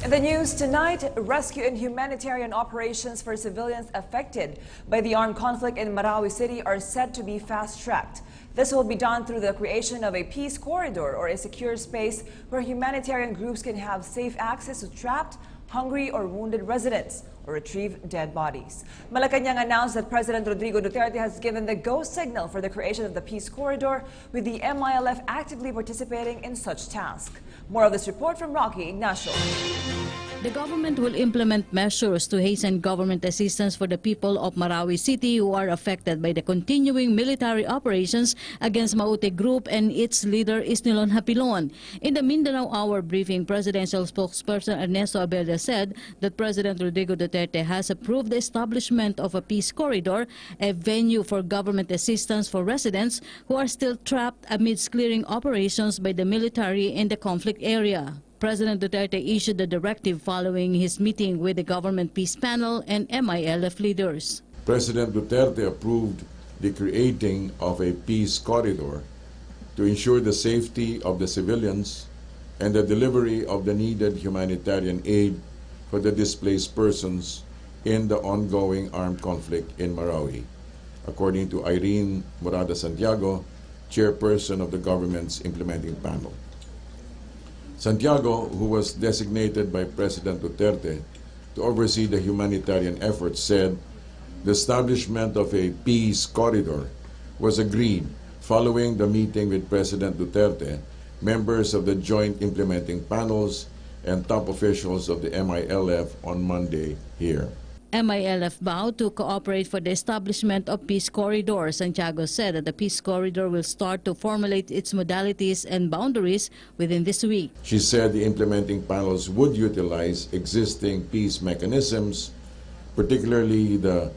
In the news tonight, rescue and humanitarian operations for civilians affected by the armed conflict in Marawi City are set to be fast-tracked. This will be done through the creation of a peace corridor or a secure space where humanitarian groups can have safe access to trapped, hungry or wounded residents or retrieve dead bodies. Malacanang announced that President Rodrigo Duterte has given the go signal for the creation of the peace corridor, with the MILF actively participating in such task. More of this report from Rocky Ignacio. The government will implement measures to hasten government assistance for the people of Marawi City who are affected by the continuing military operations against Maute Group and its leader Isnilon Hapilon. In the Mindanao Hour briefing, presidential spokesperson Ernesto Abella said that President Rodrigo Duterte has approved the establishment of a peace corridor, a venue for government assistance for residents who are still trapped amidst clearing operations by the military in the conflict area. President Duterte issued the directive following his meeting with the government peace panel and MILF leaders. President Duterte approved the creating of a peace corridor to ensure the safety of the civilians and the delivery of the needed humanitarian aid for the displaced persons in the ongoing armed conflict in Marawi, according to Irene Morada Santiago, chairperson of the government's implementing panel. Santiago, who was designated by President Duterte to oversee the humanitarian efforts, said the establishment of a peace corridor was agreed following the meeting with President Duterte, members of the joint implementing panels, and top officials of the MILF on Monday here. MILF vowed to cooperate for the establishment of peace corridors. Santiago said that the peace corridor will start to formulate its modalities and boundaries within this week. She said the implementing panels would utilize existing peace mechanisms, particularly the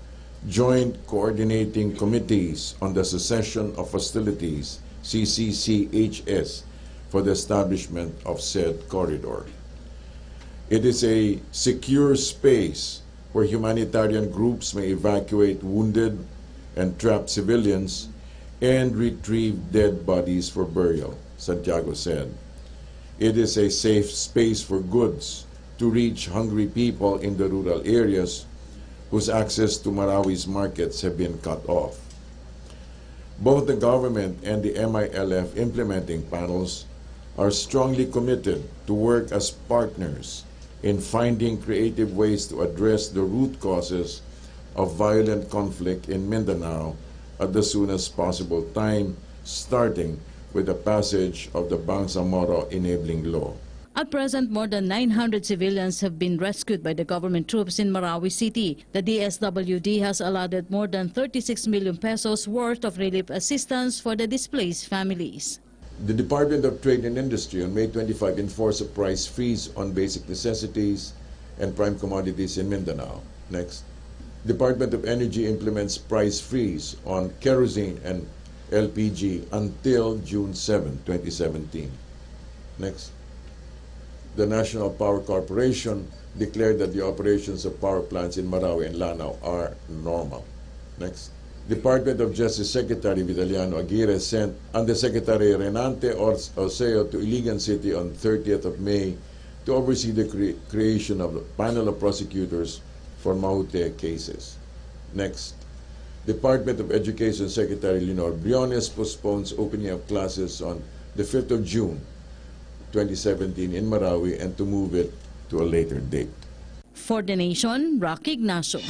Joint Coordinating Committees on the Cessation of Hostilities, CCCHS, for the establishment of said corridor. It is a secure space where humanitarian groups may evacuate wounded and trapped civilians and retrieve dead bodies for burial, Santiago said. It is a safe space for goods to reach hungry people in the rural areas whose access to Marawi's markets have been cut off. Both the government and the MILF implementing panels are strongly committed to work as partners in finding creative ways to address the root causes of violent conflict in Mindanao at the soonest possible time, starting with the passage of the Bangsamoro Enabling Law. At present, more than 900 civilians have been rescued by the government troops in Marawi City. The DSWD has allotted more than 36 million pesos worth of relief assistance for the displaced families. The Department of Trade and Industry on May 25 enforced a price freeze on basic necessities and prime commodities in Mindanao. Next. Department of Energy implements price freeze on kerosene and LPG until June 7, 2017. Next. The National Power Corporation declared that the operations of power plants in Marawi and Lanao are normal. Next. Department of Justice Secretary Vitaliano Aguirre sent Undersecretary Renante Oseo to Iligan City on 30th of May to oversee the creation of a panel of prosecutors for Maute cases. Next, Department of Education Secretary Leonor Briones postpones opening of classes on the 5th of June 2017 in Marawi and to move it to a later date. For the Nation, Rocky Ignacio.